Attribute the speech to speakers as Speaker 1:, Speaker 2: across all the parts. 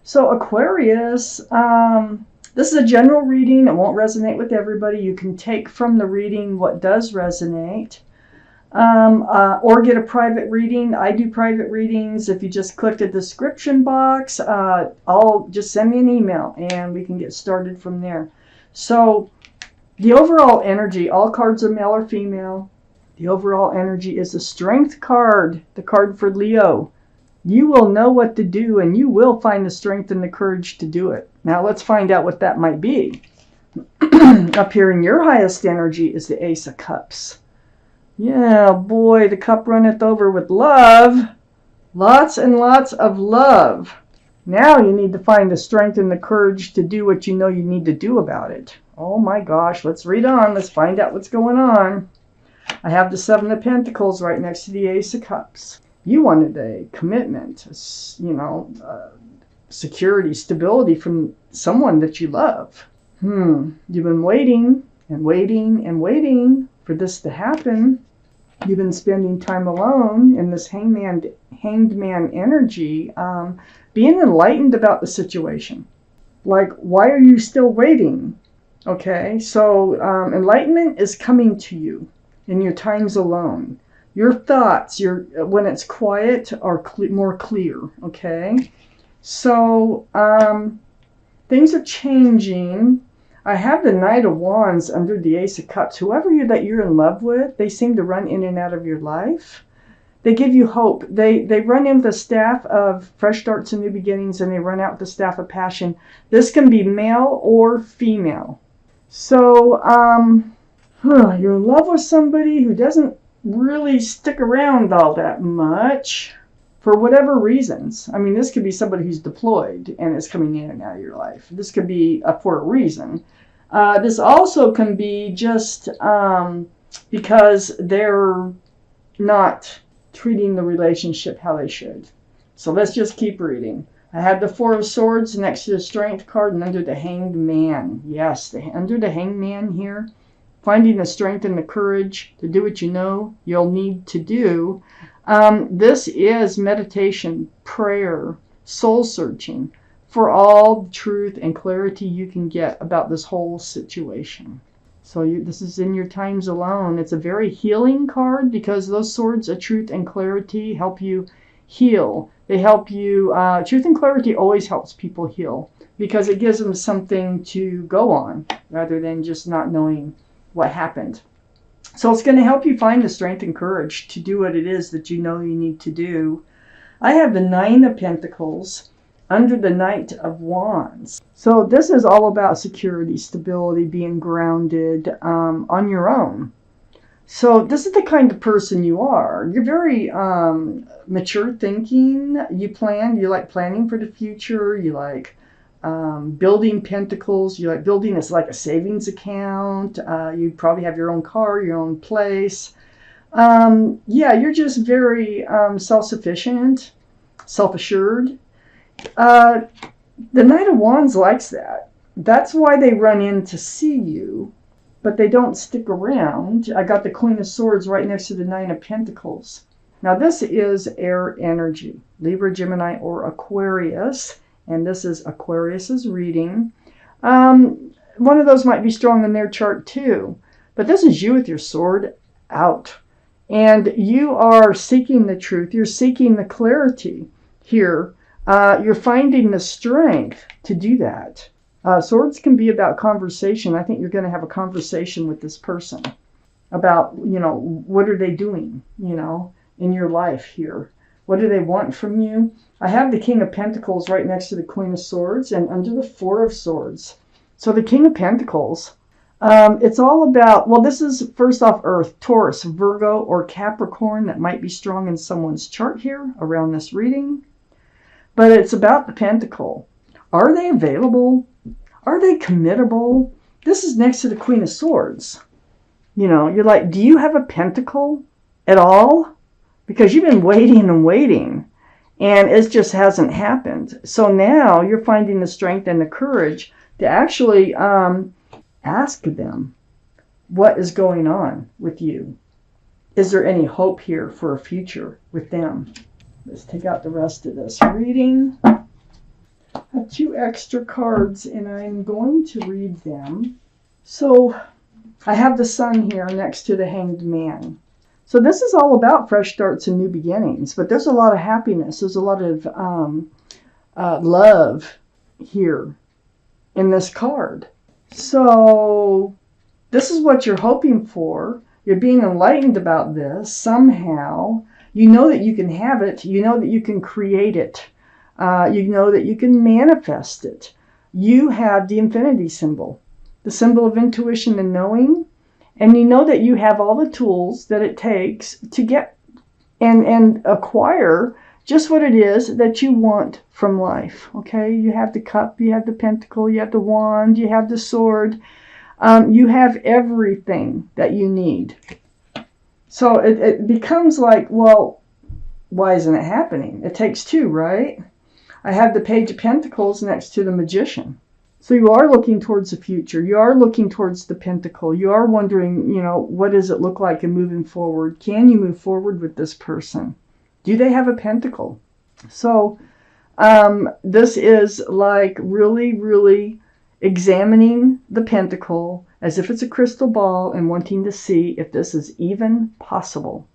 Speaker 1: So Aquarius, this is a general reading. It won't resonate with everybody. You can take from the reading what does resonate. Or get a private reading. I do private readings. If you just click the description box, I'll just send me an email and we can get started from there. So the overall energy, all cards are male or female. The overall energy is the Strength card, the card for Leo. You will know what to do and you will find the strength and the courage to do it. Now let's find out what that might be. Up here in your highest energy is the Ace of Cups. Yeah, boy, the cup runneth over with love. Lots and lots of love. Now you need to find the strength and the courage to do what you know you need to do about it. Oh my gosh, let's read on. Let's find out what's going on. I have the Seven of Pentacles right next to the Ace of Cups. You wanted a commitment, security, stability from someone that you love. You've been waiting and waiting and waiting for this to happen. You've been spending time alone in this hanged man energy, being enlightened about the situation. Like, why are you still waiting? Okay, so enlightenment is coming to you in your times alone. Your thoughts, when it's quiet, are more clear. Okay, so things are changing. I have the Knight of Wands under the Ace of Cups. Whoever you're in love with, they seem to run in and out of your life. They give you hope. They run in with the staff of fresh starts and new beginnings, and they run out with the staff of passion. This can be male or female. So you're in love with somebody who doesn't really stick around all that much for whatever reasons. I mean, this could be somebody who's deployed and is coming in and out of your life. This could be for a reason. This also can be just because they're not treating the relationship how they should. So let's just keep reading. I have the Four of Swords next to the Strength card and under the Hanged Man. Yes, under the Hanged Man here, finding the strength and the courage to do what you know you'll need to do. This is meditation, prayer, soul searching for all the truth and clarity you can get about this whole situation. So this is in your times alone. It's a very healing card because those swords of truth and clarity help you heal. They help you, truth and clarity always helps people heal because it gives them something to go on rather than just not knowing what happened. So it's going to help you find the strength and courage to do what it is that you know you need to do. I have the Nine of Pentacles under the Knight of Wands. So this is all about security, stability, being grounded on your own. So this is the kind of person you are. You're very mature thinking. You like planning for the future. You like building pentacles. You like building as like a savings account. You probably have your own car, your own place. You're just very self-sufficient, self-assured. The Knight of Wands likes that. That's why they run in to see you, but they don't stick around. I got the Queen of Swords right next to the Nine of Pentacles. Now this is air energy, Libra, Gemini, or Aquarius. And this is Aquarius's reading. One of those might be strong in their chart too. But this is you with your sword out. And you are seeking the truth. You're seeking the clarity here. You're finding the strength to do that. Swords can be about conversation. I think you're going to have a conversation with this person about, what are they doing, in your life here. What do they want from you? I have the King of Pentacles right next to the Queen of Swords and under the Four of Swords. So the King of Pentacles, it's all about, this is first off Earth, Taurus, Virgo, or Capricorn that might be strong in someone's chart here around this reading. But it's about the Pentacle. Are they available? Are they committable? This is next to the Queen of Swords. You're like, do you have a pentacle at all? Because you've been waiting and waiting, and it just hasn't happened. So now you're finding the strength and the courage to actually ask them what is going on with you. Is there any hope here for a future with them? Let's take out the rest of this reading. I have 2 extra cards, and I'm going to read them. So I have the Sun here next to the Hanged Man. So this is all about fresh starts and new beginnings, but there's a lot of happiness. There's a lot of love here in this card. So this is what you're hoping for. You're being enlightened about this somehow. You know that you can have it. You know that you can create it. You know that you can manifest it. You have the infinity symbol, the symbol of intuition and knowing. And you know that you have all the tools that it takes to get and acquire just what it is that you want from life. Okay, you have the cup, you have the pentacle, you have the wand, you have the sword. You have everything that you need. So it becomes like, well, why isn't it happening? It takes 2, right? I have the Page of Pentacles next to the Magician. So you are looking towards the future. You are looking towards the Pentacle. You are wondering, what does it look like in moving forward? Can you move forward with this person? Do they have a Pentacle? So this is like really, really examining the Pentacle as if it's a crystal ball and wanting to see if this is even possible.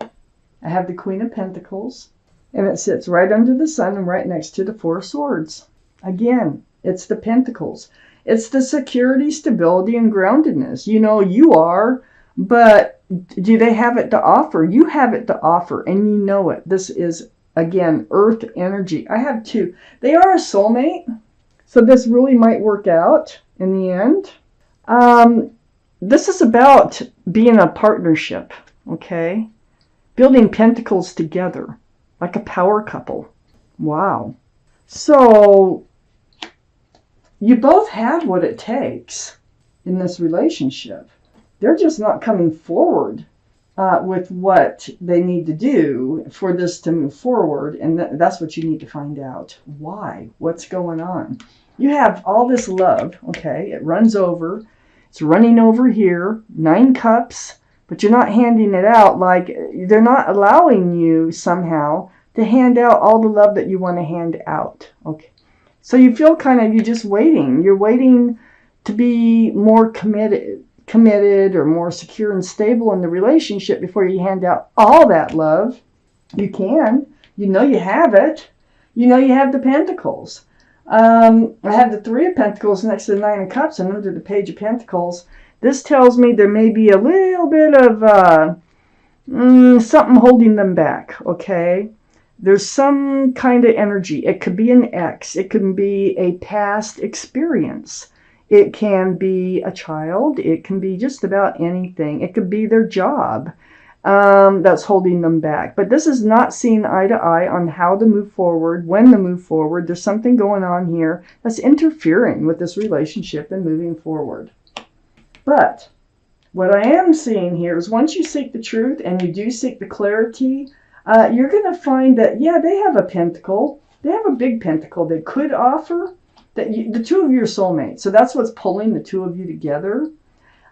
Speaker 1: I have the Queen of Pentacles, and it sits right under the Sun and right next to the 4 Swords. Again, it's the Pentacles. It's the security, stability, and groundedness. You are, but do they have it to offer? You have it to offer, and you know it. This is, again, earth energy. I have 2. They are a soulmate, so this really might work out in the end. This is about being a partnership, okay? Building pentacles together, like a power couple. Wow. So you both have what it takes in this relationship. They're just not coming forward with what they need to do for this to move forward. And that's what you need to find out. Why? What's going on? You have all this love, okay? It runs over. It's running over here. 9 cups. But you're not handing it out. Like, they're not allowing you somehow to hand out all the love that you want to hand out. Okay. So you feel you're just waiting. You're waiting to be more committed or more secure and stable in the relationship before you hand out all that love. You can. You have it. You have the Pentacles. I have the 3 of Pentacles next to the 9 of Cups and under the Page of Pentacles. This tells me there may be a little bit of something holding them back, okay? There's some kind of energy. It could be an ex. It can be a past experience. It can be a child. It can be just about anything. It could be their job that's holding them back. But this is not seeing eye to eye on how to move forward, when to move forward. There's something going on here that's interfering with this relationship and moving forward. But what I am seeing here is once you seek the truth and you do seek the clarity, you're going to find that, yeah, they have a pentacle. They have a big pentacle they could offer. That the 2 of you are soulmates. So that's what's pulling the 2 of you together.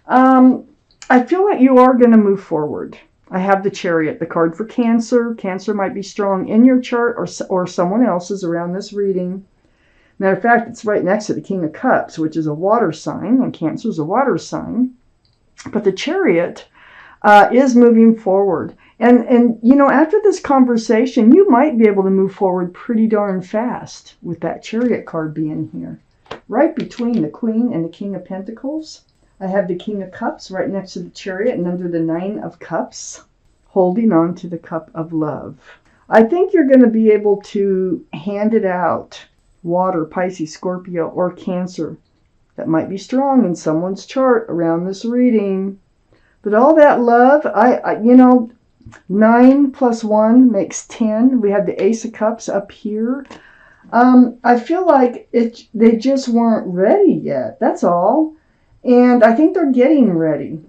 Speaker 1: I feel like you are going to move forward. I have the Chariot, the card for Cancer. Cancer might be strong in your chart or someone else's around this reading. Matter of fact, it's right next to the King of Cups, which is a water sign, and Cancer is a water sign. But the Chariot is moving forward. And after this conversation, you might be able to move forward pretty darn fast with that Chariot card being here. Right between the Queen and the King of Pentacles, I have the King of Cups right next to the Chariot and under the 9 of Cups, holding on to the Cup of Love. I think you're going to be able to hand it out. Water, Pisces, Scorpio, or Cancer. That might be strong in someone's chart around this reading. But all that love, 9 plus 1 makes 10. We have the Ace of Cups up here. I feel like they just weren't ready yet. That's all. And I think they're getting ready.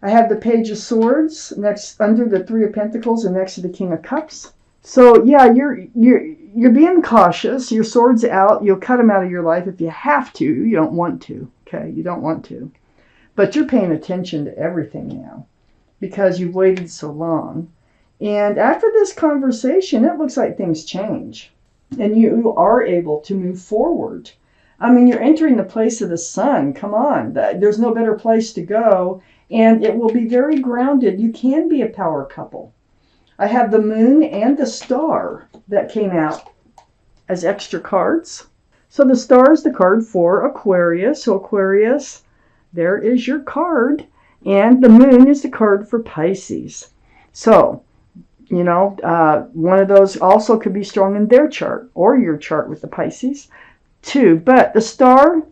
Speaker 1: I have the Page of Swords next under the 3 of Pentacles and next to the King of Cups. So yeah, you're being cautious. Your sword's out. You'll cut them out of your life if you have to. You don't want to. Okay, you don't want to. But you're paying attention to everything now because you've waited so long. And after this conversation, it looks like things change. and you are able to move forward. I mean, you're entering the place of the sun. Come on. There's no better place to go, and it will be very grounded. You can be a power couple. I have the moon and the star that came out as extra cards. So the star is the card for Aquarius. So Aquarius, there is your card. And the moon is the card for Pisces. So, you know, one of those also could be strong in their chart or your chart with the Pisces too. But the star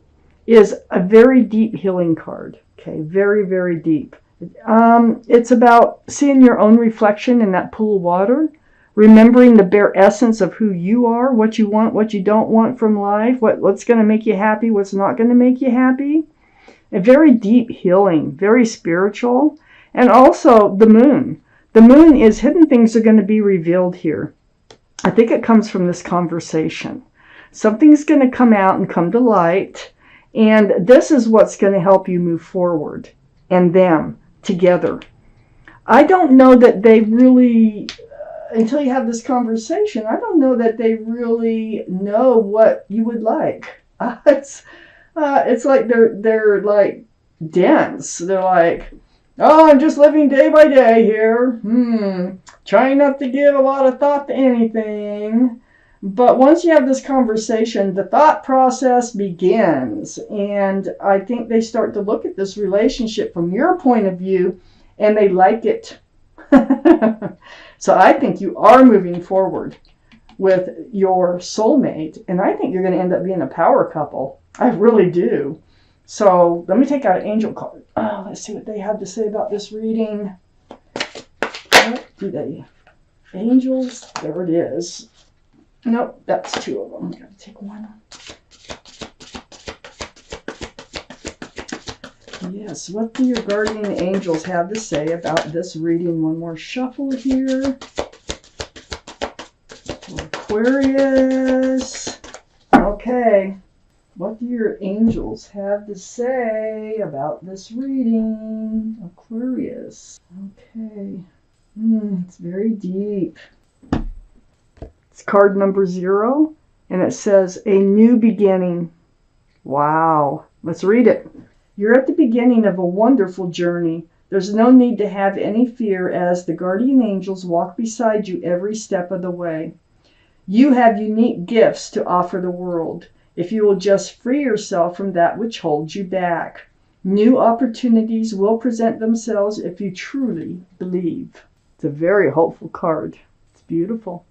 Speaker 1: is a very deep healing card. Okay, very, very deep. It's about seeing your own reflection in that pool of water, remembering the bare essence of who you are, what you want, what you don't want from life, what's going to make you happy, what's not going to make you happy. A very deep healing, very spiritual. And also the moon. The moon is hidden things are going to be revealed here. I think it comes from this conversation. Something's going to come out and come to light. And this is what's going to help you move forward and them together. I don't know that they really, until you have this conversation, I don't know that they really know what you would like. It's like they're like dense. They're like, oh, I'm just living day by day here. Trying not to give a lot of thought to anything. But once you have this conversation, the thought process begins. And I think they start to look at this relationship from your point of view, and they like it. So I think you are moving forward with your soulmate. And I think you're going to end up being a power couple. I really do. So let me take out an angel card. Oh, let's see what they have to say about this reading. What do they? Angels. There it is. Nope, that's two of them. Gotta take one. Yes, what do your guardian angels have to say about this reading? One more shuffle here. Aquarius. Okay. What do your angels have to say about this reading? Aquarius. Okay. It's very deep. It's card number 0, and it says, a new beginning. Wow. Let's read it. You're at the beginning of a wonderful journey. There's no need to have any fear as the guardian angels walk beside you every step of the way. You have unique gifts to offer the world, if you will just free yourself from that which holds you back. New opportunities will present themselves if you truly believe. It's a very hopeful card. It's beautiful.